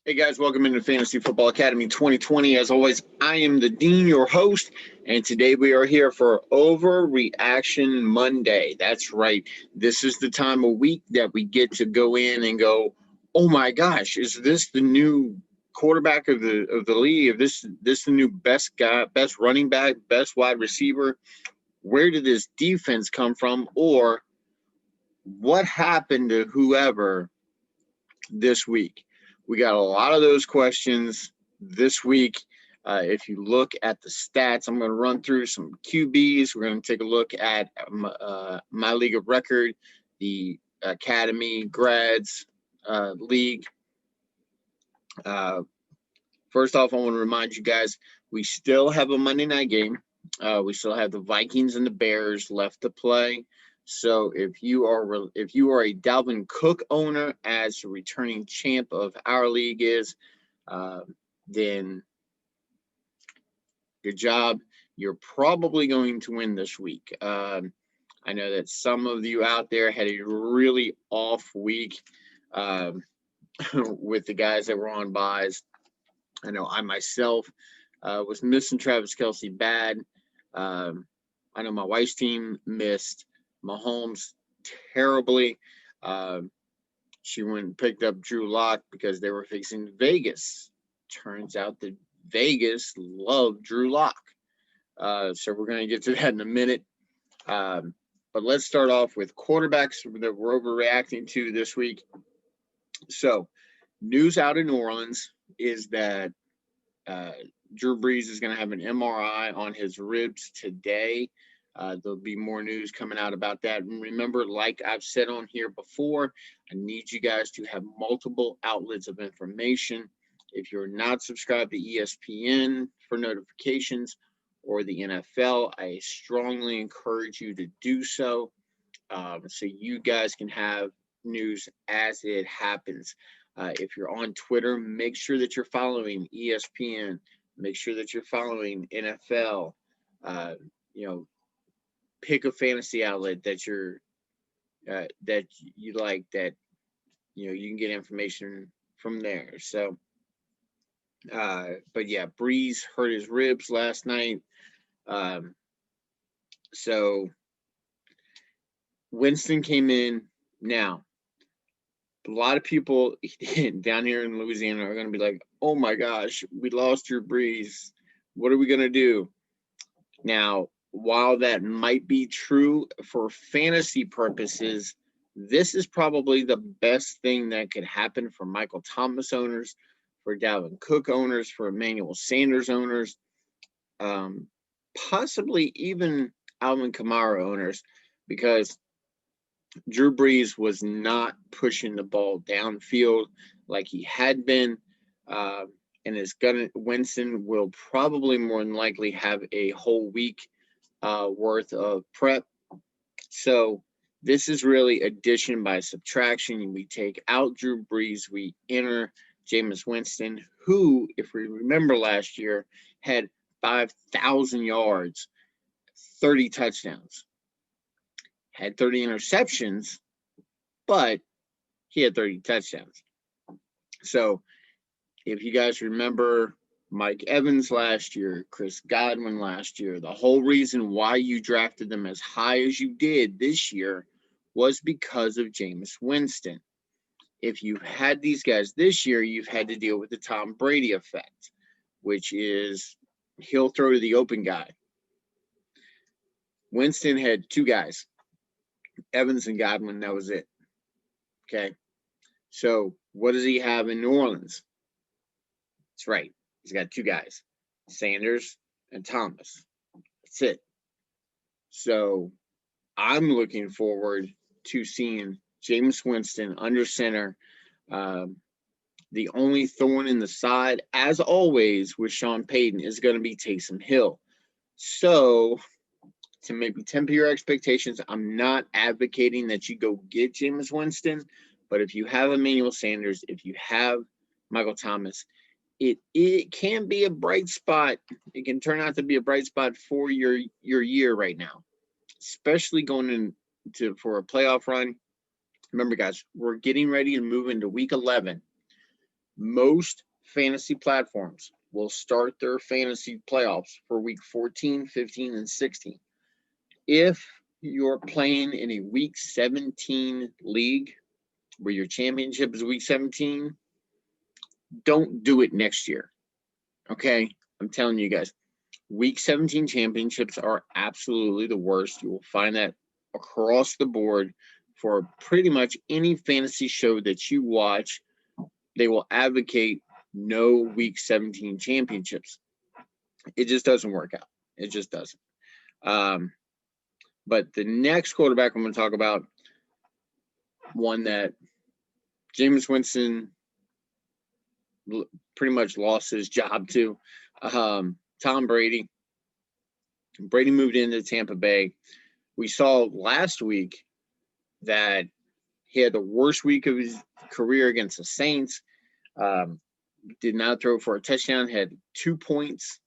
Hey guys, welcome into Fantasy Football Academy 2020. As always, I am the Dean, your host, and today we are here for Overreaction Monday. That's right. This is the time of week that we get to go in and go, "Oh my gosh, is this the new quarterback of the league? Is this the new best guy, best running back, best wide receiver? Where did this defense come from? Or what happened to whoever this week?" We got a lot of those questions this week. If you look at the stats, I'm going to run through some QBs. We're going to take a look at my league of record, the Academy Grads League. First off, I want to remind you guys, we still have a Monday night game. We still have the Vikings and the Bears left to play. So if you are a Dalvin Cook owner, as the returning champ of our league is, then good job. You're probably going to win this week. I know that some of you out there had a really off week with the guys that were on buys. I know I myself was missing Travis Kelce bad. I know my wife's team missed Mahomes terribly. She went and picked up Drew Lock because they were facing Vegas. Turns out that Vegas loved Drew Lock. So we're going to get to that in a minute. But let's start off with quarterbacks that we're overreacting to this week. So news out of New Orleans is that Drew Brees is going to have an MRI on his ribs today. There'll be more news coming out about that. And remember, like I've said on here before, I need you guys to have multiple outlets of information. If you're not subscribed to ESPN for notifications or the NFL, I strongly encourage you to do so, so you guys can have news as it happens. If you're on Twitter, make sure that you're following ESPN. Make sure that you're following NFL. Pick a fantasy outlet that you like, that you can get information from there. So, but yeah, Breeze hurt his ribs last night. So Winston came in. Now, a lot of people down here in Louisiana are going to be like, "Oh my gosh, we lost Drew Brees. What are we going to do?" Now, while that might be true for fantasy purposes, this is probably the best thing that could happen for Michael Thomas owners, for Dalvin Cook owners, for Emmanuel Sanders owners, possibly even Alvin Kamara owners, because Drew Brees was not pushing the ball downfield like he had been, and Winston will probably more than likely have a whole week worth of prep. So this is really addition by subtraction. We take out Drew Brees, we enter Jameis Winston, who, if we remember last year, had 5,000 yards, 30 touchdowns, had 30 interceptions, but he had 30 touchdowns. So if you guys remember Mike Evans last year, Chris Godwin last year, the whole reason why you drafted them as high as you did this year was because of Jameis Winston. If you've had these guys this year, you've had to deal with the Tom Brady effect, which is he'll throw to the open guy. Winston had two guys, Evans and Godwin. That was it. Okay. So what does he have in New Orleans? That's right. He's got two guys, Sanders and Thomas. That's it. So I'm looking forward to seeing Jameis Winston under center. The only thorn in the side, as always, with Sean Payton is going to be Taysom Hill. So to maybe temper your expectations, I'm not advocating that you go get Jameis Winston, but if you have Emmanuel Sanders, if you have Michael Thomas, it can be a bright spot. It can turn out to be a bright spot for your year right now, especially going for a playoff run. Remember, guys, we're getting ready to move into week 11. most fantasy platforms will start their fantasy playoffs for week 14, 15, and 16. If you're playing in a week 17 league where your championship is week 17, don't do it next year. Okay? I'm telling you guys, week 17 championships are absolutely the worst. You will find that across the board for pretty much any fantasy show that you watch. They will advocate no week 17 championships. It just doesn't work out. It just doesn't. But the next quarterback I'm going to talk about, one that Jameis Winston pretty much lost his job to, Tom Brady. Brady moved into Tampa Bay. We saw last week that he had the worst week of his career against the Saints. Did not throw for a touchdown, had 2 points,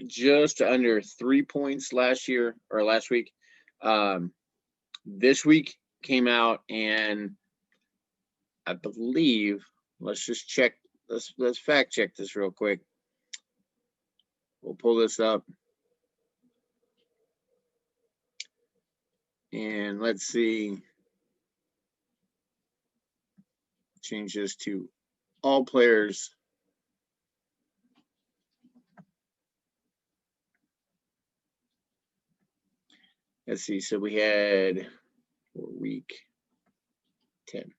just under 3 points last week. This week came out, and I believe, let's just check, let's fact check this real quick. We'll pull this up. And let's see. Change this to all players. Let's see. So we had for week 10.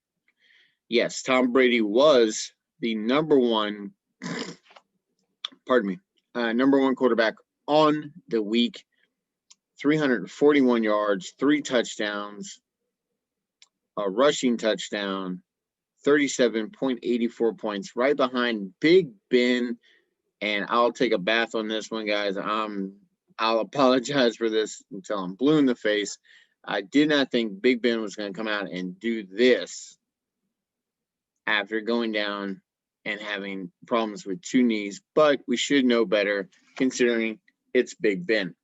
Yes, Tom Brady was the number one quarterback on the week. 341 yards, 3 touchdowns, a rushing touchdown, 37.84 points, right behind Big Ben. And I'll take a bath on this one, guys. I'll apologize for this until I'm blue in the face. I did not think Big Ben was going to come out and do this after going down and having problems with 2 knees, but we should know better considering it's Big Ben.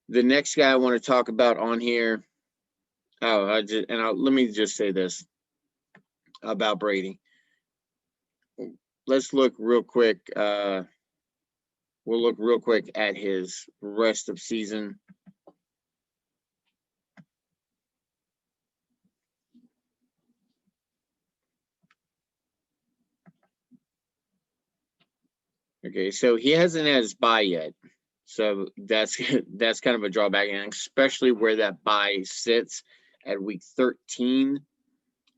The next guy I want to talk about on here, let me just say this about Brady. Let's look real quick. We'll look real quick at his rest of season. Okay, so he hasn't had his bye yet. So that's kind of a drawback, and especially where that bye sits at week 13.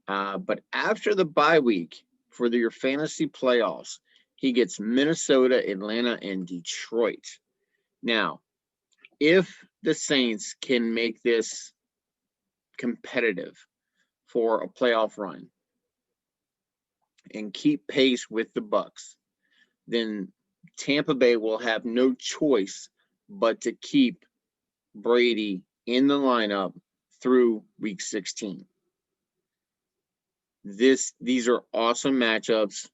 But after the bye week for your fantasy playoffs, he gets Minnesota, Atlanta, and Detroit. Now, if the Saints can make this competitive for a playoff run and keep pace with the Bucs, then Tampa Bay will have no choice but to keep Brady in the lineup through week 16. These are awesome matchups.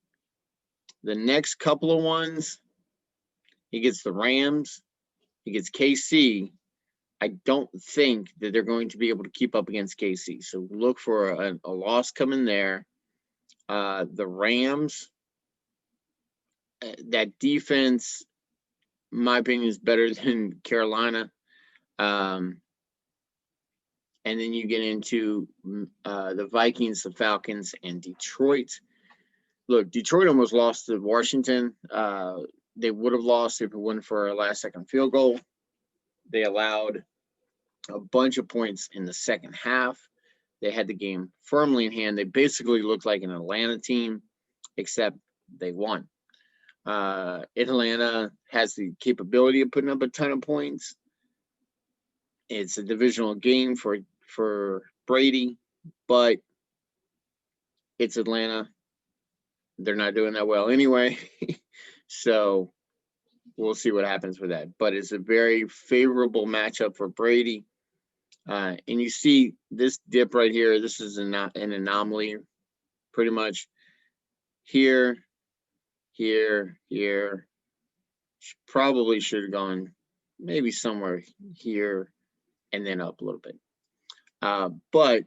The next couple of ones, he gets the Rams, he gets KC. I don't think that they're going to be able to keep up against KC. So look for a loss coming there. The Rams, that defense, in my opinion, is better than Carolina. And then you get into the Vikings, the Falcons, and Detroit. Look, Detroit almost lost to Washington. They would have lost if it wasn't for a last-second field goal. They allowed a bunch of points in the second half. They had the game firmly in hand. They basically looked like an Atlanta team, except they won. Atlanta has the capability of putting up a ton of points. It's a divisional game for Brady, but it's Atlanta. They're not doing that well anyway. So we'll see what happens with that. But it's a very favorable matchup for Brady. And you see this dip right here. This is an anomaly pretty much. Here. Probably should have gone maybe somewhere here and then up a little bit. But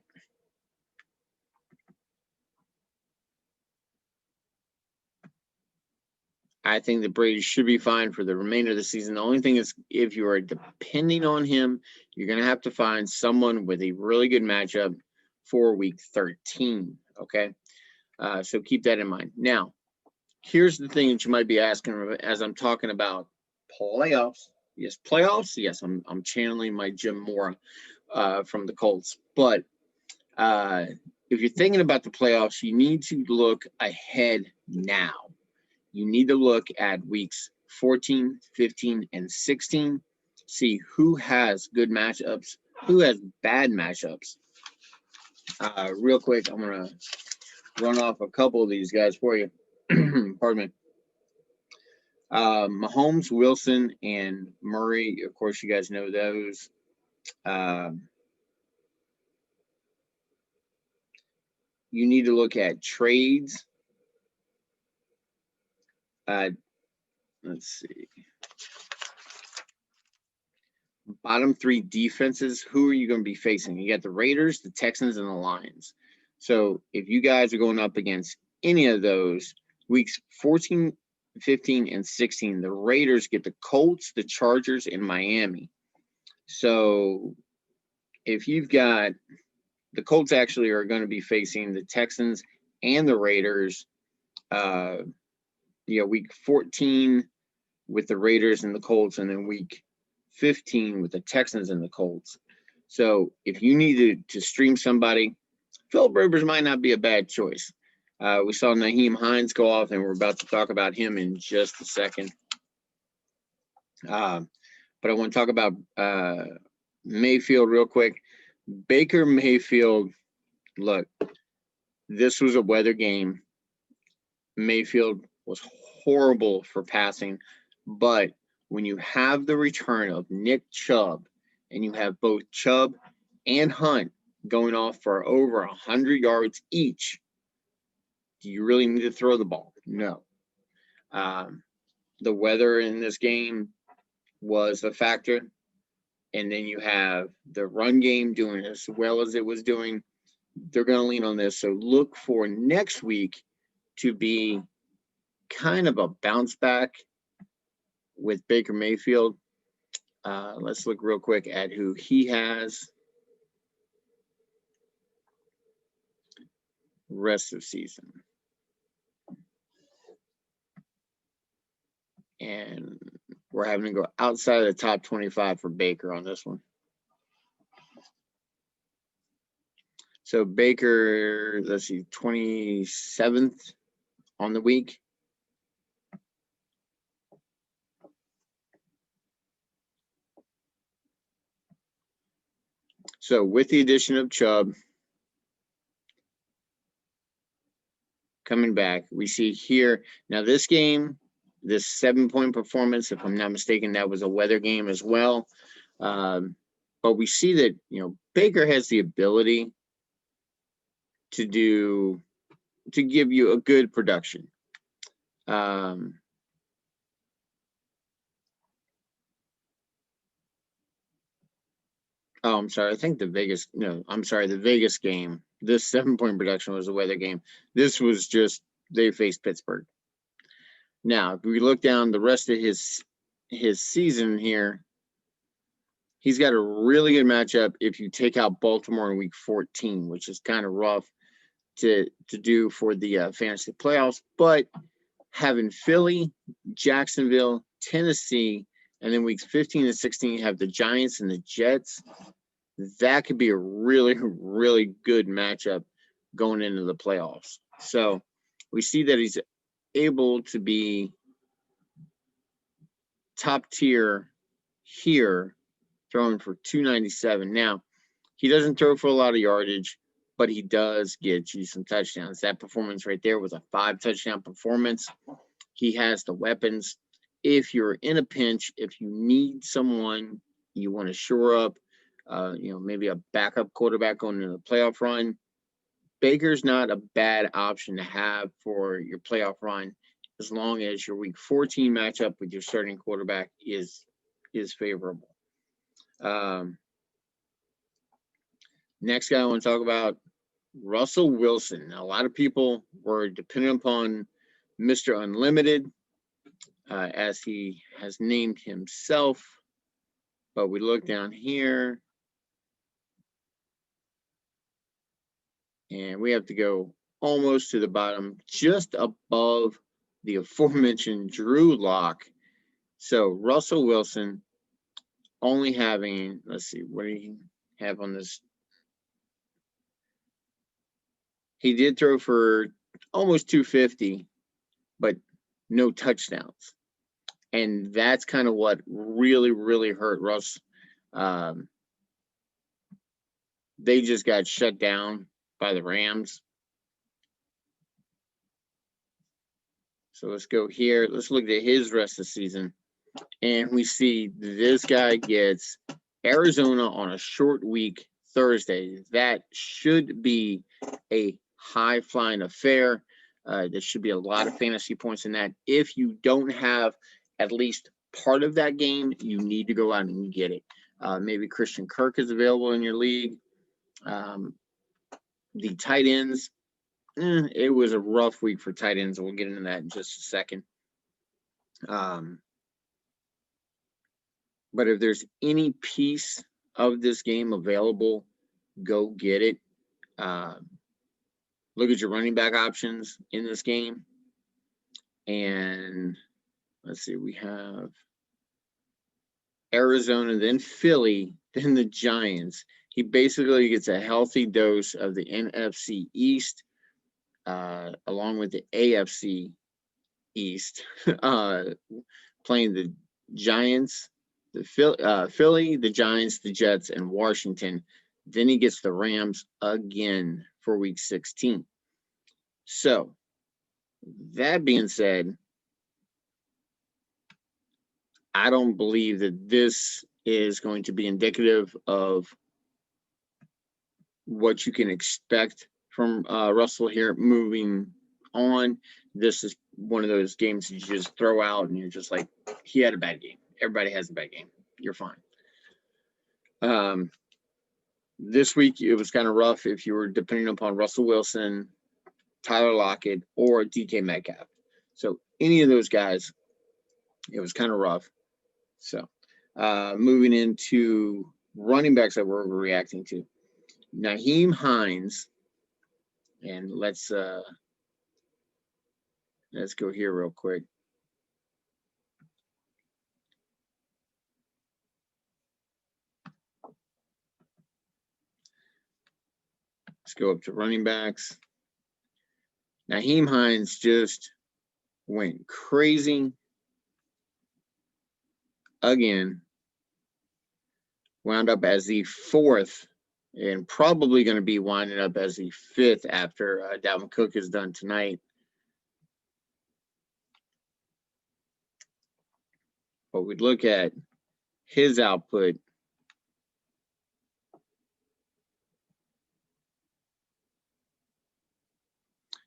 I think that Brady should be fine for the remainder of the season. The only thing is, if you are depending on him, you're going to have to find someone with a really good matchup for week 13. Okay. So keep that in mind. Now, here's the thing that you might be asking as I'm talking about playoffs. Yes, playoffs. Yes, I'm channeling my Jim Mora from the Colts. But if you're thinking about the playoffs, you need to look ahead now. You need to look at weeks 14, 15, and 16. See who has good matchups, who has bad matchups. Real quick, I'm going to run off a couple of these guys for you. Pardon me. Mahomes, Wilson, and Murray. Of course, you guys know those. You need to look at trades. Let's see. Bottom three defenses, who are you going to be facing? You got the Raiders, the Texans, and the Lions. So if you guys are going up against any of those, weeks 14, 15, and 16, the Raiders get the Colts, the Chargers, and Miami. So if you've got the Colts actually are going to be facing the Texans and the Raiders, week 14 with the Raiders and the Colts, and then week 15 with the Texans and the Colts. So if you needed to stream somebody, Philip Rivers might not be a bad choice. We saw Nyheim Hines go off, and we're about to talk about him in just a second. But I want to talk about Mayfield real quick. Baker Mayfield, look, this was a weather game. Mayfield was horrible for passing, but when you have the return of Nick Chubb, and you have both Chubb and Hunt going off for over 100 yards each, do you really need to throw the ball? No. The weather in this game was a factor, and then you have the run game doing as well as it was doing. They're going to lean on this, so look for next week to be kind of a bounce back with Baker Mayfield. Let's look real quick at who he has rest of season. And we're having to go outside of the top 25 for Baker on this one. So Baker, let's see, 27th on the week. So with the addition of Chubb coming back, we see here, now this game, this 7-point performance, if I'm not mistaken, that was a weather game as well. But we see that, Baker has the ability to give you a good production. I'm sorry. I think the Vegas game. This 7-point production was a weather game. This was just they faced Pittsburgh. Now, if we look down the rest of his season here, he's got a really good matchup if you take out Baltimore in week 14, which is kind of rough to do for the fantasy playoffs. But having Philly, Jacksonville, Tennessee, and then weeks 15 and 16, you have the Giants and the Jets. That could be a really, really good matchup going into the playoffs. So we see that he's able to be top tier here, throwing for 297. Now, he doesn't throw for a lot of yardage, but he does get you some touchdowns. That performance right there was a 5-touchdown performance. He has the weapons. If you're in a pinch, if you need someone you want to shore up, maybe a backup quarterback going into the playoff run, Baker's not a bad option to have for your playoff run, as long as your week 14 matchup with your starting quarterback is favorable. Next guy I want to talk about, Russell Wilson. Now, a lot of people were dependent upon Mr. Unlimited. as he has named himself. But we look down here, and we have to go almost to the bottom, just above the aforementioned Drew Lock. So Russell Wilson only having, let's see, what did he have on this? He did throw for almost 250, but no touchdowns. And that's kind of what really, really hurt Russ. They just got shut down by the Rams. So let's go here. Let's look at his rest of the season. And we see this guy gets Arizona on a short week Thursday. That should be a high-flying affair. There should be a lot of fantasy points in that. If you don't have at least part of that game, you need to go out and get it. Maybe Christian Kirk is available in your league. The tight ends, it was a rough week for tight ends. We'll get into that in just a second. But if there's any piece of this game available, go get it. Look at your running back options in this game. And let's see, we have Arizona, then Philly, then the Giants. He basically gets a healthy dose of the NFC East, along with the AFC East, playing the Giants, the Philly, the Giants, the Jets, and Washington. Then he gets the Rams again for week 16. So, that being said, I don't believe that this is going to be indicative of what you can expect from Russell here moving on. This is one of those games that you just throw out and you're just like, he had a bad game. Everybody has a bad game. You're fine. This week, it was kind of rough if you were depending upon Russell Wilson, Tyler Lockett, or DK Metcalf. So any of those guys, it was kind of rough. So moving into running backs that we're overreacting to. Nyheim Hines, and let's go here real quick. Let's go up to running backs. Nyheim Hines just went crazy again. Wound up as the 4th and probably going to be winding up as the 5th after Dalvin Cook is done tonight. But we look at his output.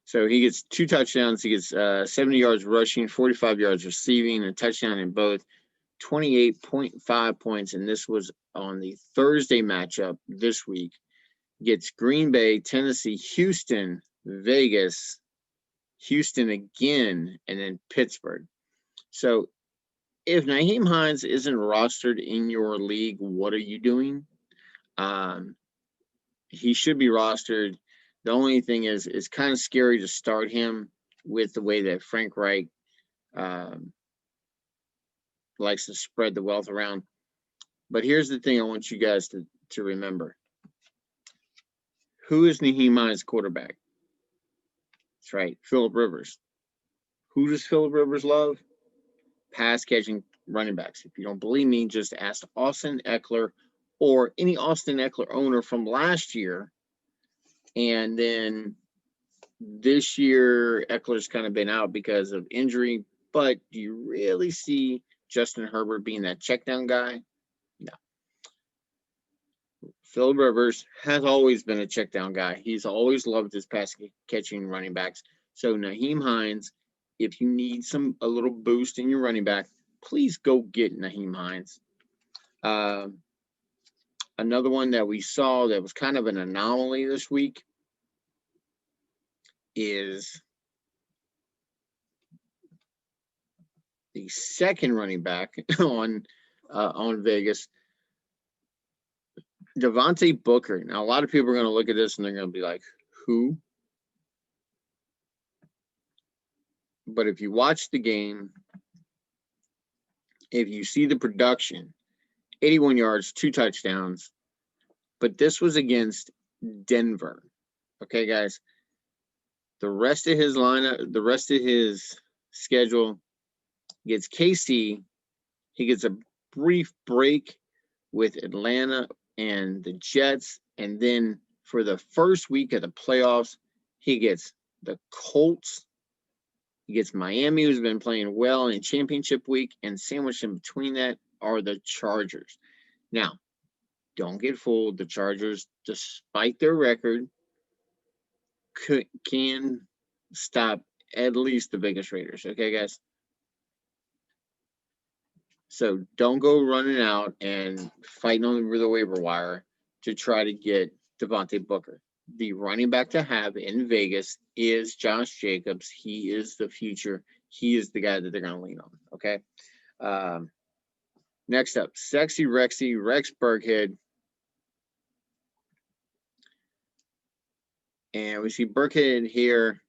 So he gets 2 touchdowns. He gets 70 yards rushing, 45 yards receiving, a touchdown in both, 28.5 points. And this was on the Thursday matchup this week. Gets Green Bay, Tennessee, Houston, Vegas, Houston again, and then Pittsburgh. So if Nyheim Hines isn't rostered in your league, what are you doing? He should be rostered. The only thing is, it's kind of scary to start him with the way that Frank Reich likes to spread the wealth around. But here's the thing I want you guys to remember. Who is Nyheim Hines' quarterback? That's right, Phillip Rivers. Who does Phillip Rivers love? Pass-catching running backs. If you don't believe me, just ask Austin Eckler or any Austin Eckler owner from last year. And then this year, Eckler's kind of been out because of injury. But do you really see Justin Herbert being that check-down guy? No. Phillip Rivers has always been a check-down guy. He's always loved his pass-catching running backs. So Nyheim Hines, if you need a little boost in your running back, please go get Nyheim Hines. Another one that we saw that was kind of an anomaly this week is the second running back on Vegas, Devontae Booker. Now, a lot of people are going to look at this and they're going to be like, who? But if you watch the game, if you see the production, 81 yards, 2 touchdowns, but this was against Denver. Okay, guys. The rest of his lineup, the rest of his schedule gets KC. He gets a brief break with Atlanta and the Jets. And then for the first week of the playoffs, he gets the Colts. He gets Miami, who's been playing well in championship week. And sandwiched in between that are the Chargers. Now, don't get fooled. The Chargers, despite their record, can stop at least the Vegas Raiders. Okay, guys? So don't go running out and fighting on the waiver wire to try to get Devontae Booker. The running back to have in Vegas is Josh Jacobs. He is the future. He is the guy that they're going to lean on. Okay. Next up, Sexy Rexy, Rex Burkhead. And we see Burkhead here.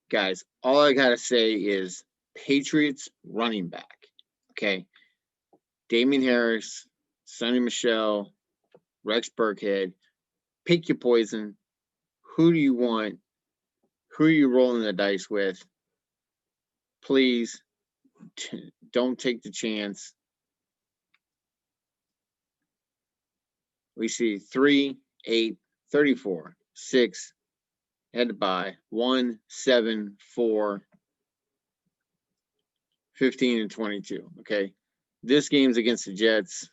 Guys, all I got to say is Patriots running back. Okay. Damian Harris, Sonny Michel, Rex Burkhead. Pick your poison. Who do you want? Who are you rolling the dice with? Please don't take the chance. We see 3, 8, 34, 6, had to buy 1, 7, 4, 15, and 22. Okay. This game's against the Jets.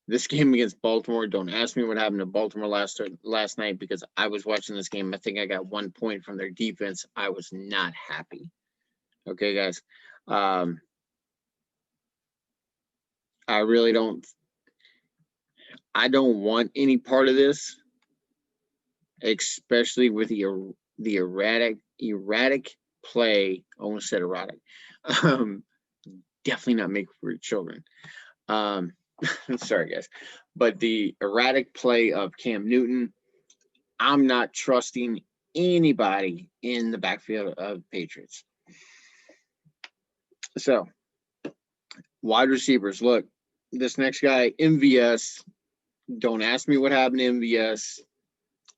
This game against Baltimore, don't ask me what happened to Baltimore last night because I was watching this game. I think I got 1 point from their defense. I was not happy. Okay, guys. I really don't. I don't want any part of this, especially with the erratic play. I almost said erratic. Definitely not make for children. Sorry, guys. But the erratic play of Cam Newton, I'm not trusting anybody in the backfield of Patriots. So, wide receivers. Look, this next guy, MVS. Don't ask me what happened to MVS.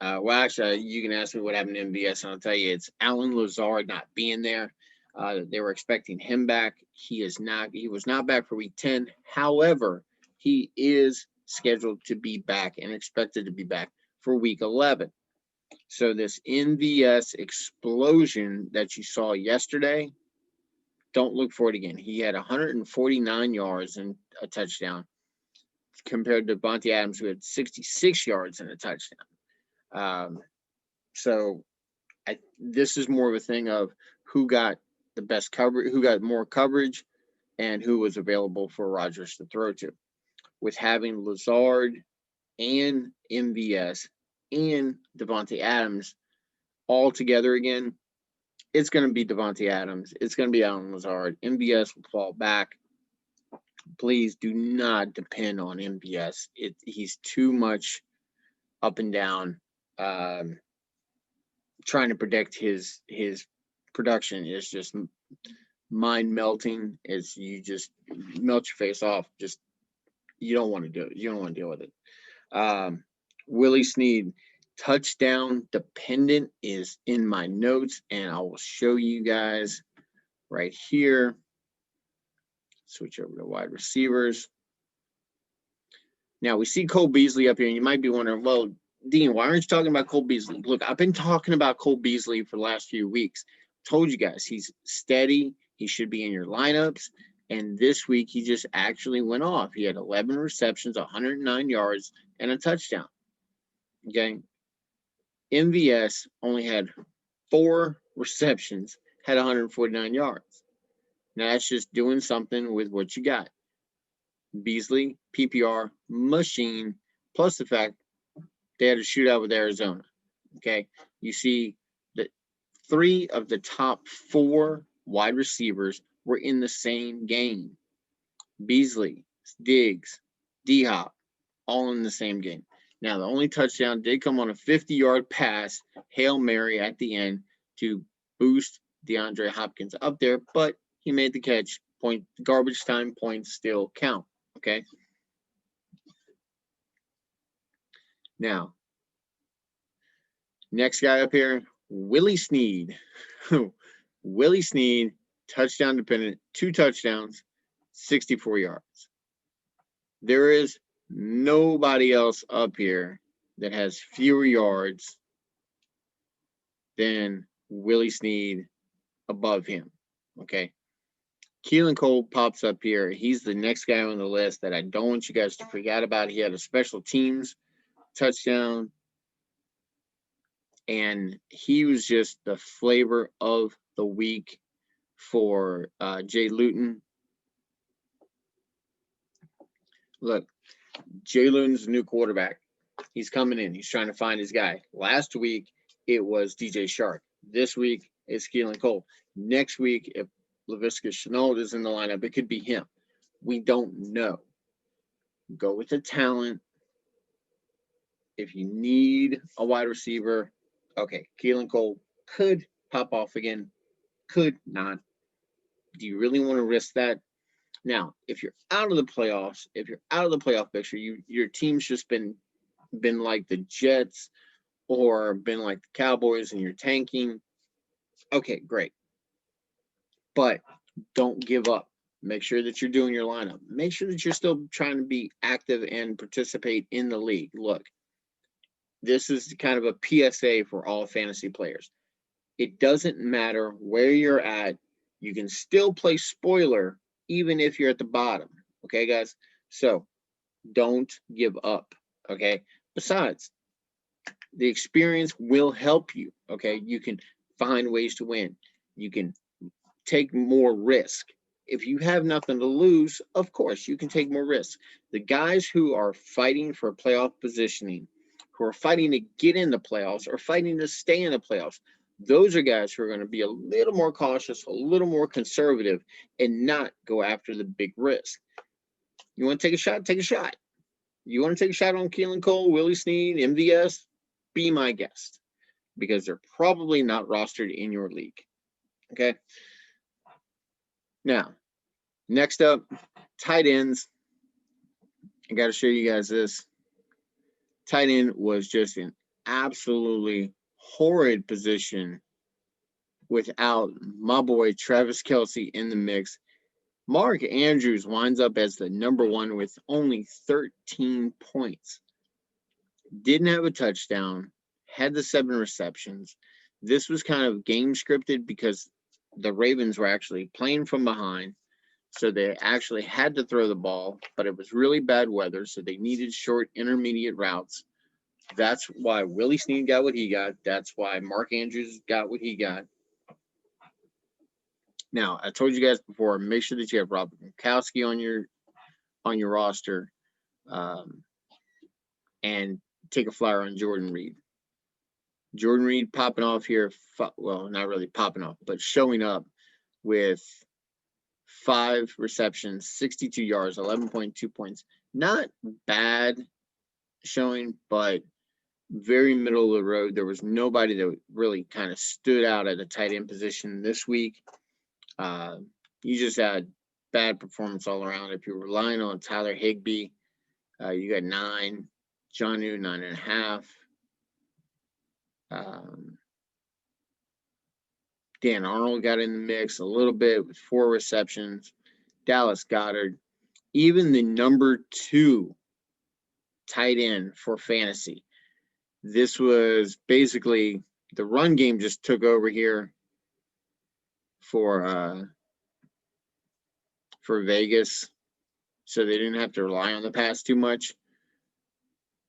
Well, actually, you can ask me what happened to MVS, and I'll tell you it's Allen Lazard not being there. They were expecting him back. He is not. He was not back for week 10. However, he is scheduled to be back and expected to be back for week 11. So this MVS explosion that you saw yesterday, don't look for it again. He had 149 yards and a touchdown compared to Devontae Adams, who had 66 yards and a touchdown. So this is more of a thing of who got the best coverage, who got more coverage, and who was available for Rodgers to throw to. With having Lazard and MVS and Devontae Adams all together again, it's going to be Devontae Adams. It's going to be Allen Lazard. MVS will fall back. Please do not depend on MVS. He's too much up and down. Trying to predict his production is just mind melting. As you just melt your face off. Just you don't want to do it. You don't want to deal with it. Willie Snead, touchdown dependent, is in my notes, and I will show you guys right here. Switch over to wide receivers. Now we see Cole Beasley up here, and you might be wondering, well, Dean, why aren't you talking about Cole Beasley? Look, I've been talking about Cole Beasley for the last few weeks. Told you guys, he's steady. He should be in your lineups. And this week, he just actually went off. He had 11 receptions, 109 yards, and a touchdown. Okay. MVS only had 4 receptions, had 149 yards. Now, that's just doing something with what you got. Beasley, PPR, machine, plus the fact they had a shootout with Arizona. Okay. You see that 3 of the top 4 wide receivers were in the same game. Beasley, Diggs, D-Hop, all in the same game. Now, the only touchdown did come on a 50-yard pass, Hail Mary at the end to boost DeAndre Hopkins up there, but he made the catch. Point, garbage time points still count, okay? Now, next guy up here, Willie Snead. Willie Snead, touchdown dependent, 2 touchdowns, 64 yards. There is nobody else up here that has fewer yards than Willie Snead above him, okay? Keelan Cole pops up here. He's the next guy on the list that I don't want you guys to forget about. He had a special teams touchdown, and he was just the flavor of the week for Jay Luton. Look, Jay Luton's the new quarterback. He's coming in. He's trying to find his guy. Last week, it was DJ Shark. This week, it's Keelan Cole. Next week, if Laviska Shenault is in the lineup, it could be him. We don't know. Go with the talent. If you need a wide receiver, okay, Keelan Cole could pop off again, could not. Do you really want to risk that? Now, if you're out of the playoffs, if you're out of the playoff picture, your team's just been like the Jets or been like the Cowboys and you're tanking, okay, great. But don't give up. Make sure that you're doing your lineup. Make sure that you're still trying to be active and participate in the league. Look, this is kind of a PSA for all fantasy players. It doesn't matter where you're at. You can still play spoiler even if you're at the bottom. Okay, guys? So don't give up. Okay? Besides, the experience will help you. Okay? You can find ways to win. You can take more risk. If you have nothing to lose, of course, you can take more risks. The guys who are fighting for playoff positioning, who are fighting to get in the playoffs or fighting to stay in the playoffs, those are guys who are going to be a little more cautious, a little more conservative, and not go after the big risk. You want to take a shot? Take a shot. You want to take a shot on Keelan Cole, Willie Snead, MVS? Be my guest, because they're probably not rostered in your league. Okay? Now, next up, tight ends. I got to show you guys this. Tight end was just an absolutely horrid position without my boy Travis Kelce in the mix. Mark Andrews winds up as the number 1 with only 13 points. Didn't have a touchdown, had the 7 receptions. This was kind of game scripted because the Ravens were actually playing from behind. So they actually had to throw the ball, but it was really bad weather, so they needed short intermediate routes. That's why Willie Snead got what he got. That's why Mark Andrews got what he got. Now, I told you guys before, make sure that you have Robert Gronkowski on your roster, and take a flyer on Jordan Reed. Jordan Reed popping off here, well, not really popping off, but showing up with 5 receptions, 62 yards, 11.2 points. Not bad showing, but very middle of the road. There was nobody that really kind of stood out at a tight end position this week. You just had bad performance all around. If you're relying on Tyler Higbee, you got 9, Jonnu 9.5. Dan Arnold got in the mix a little bit with 4 receptions. Dallas Goedert, even the number 2 tight end for fantasy. This was basically the run game just took over here for Vegas, so they didn't have to rely on the pass too much.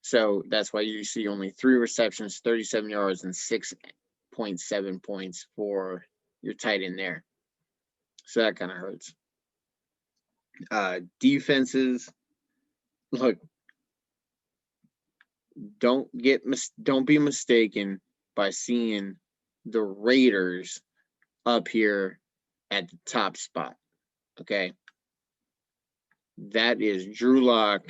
So that's why you see only 3 receptions, 37 yards, and 6.7 points for your tight end there. So that kind of hurts. Defenses, look, don't be mistaken by seeing the Raiders up here at the top spot. Okay. That is Drew Lock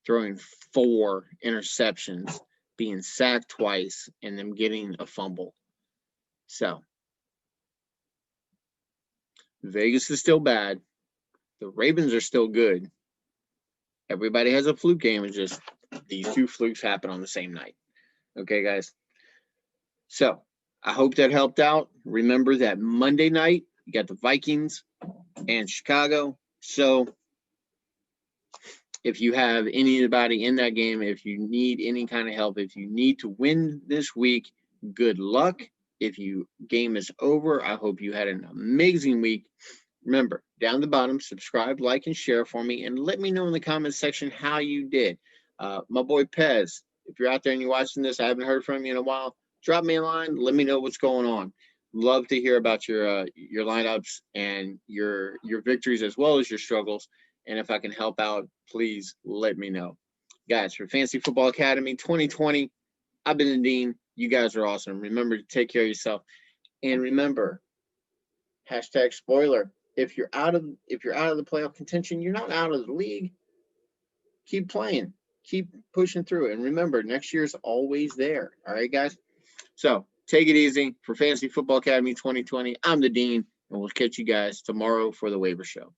throwing 4 interceptions, being sacked twice, and them getting a fumble. So, Vegas is still bad. The Ravens are still good. Everybody has a fluke game. It's just these 2 flukes happen on the same night. Okay, guys? So, I hope that helped out. Remember that Monday night, you got the Vikings and Chicago. So, if you have anybody in that game, if you need any kind of help, if you need to win this week, good luck. If you game is over, I hope you had an amazing week. Remember, down the bottom, subscribe, like, and share for me, and let me know in the comments section how you did. My boy Pez, if you're out there and you're watching this, I haven't heard from you in a while. Drop me a line. Let me know what's going on. Love to hear about your lineups and your victories as well as your struggles. And if I can help out, please let me know. Guys, for Fantasy Football Academy 2020, I've been the Dean. You guys are awesome. Remember to take care of yourself. And remember, hashtag spoiler. If you're out of the playoff contention, you're not out of the league. Keep playing. Keep pushing through it. And remember, next year's always there. All right, guys? So take it easy. For Fantasy Football Academy 2020, I'm the Dean, and we'll catch you guys tomorrow for the waiver show.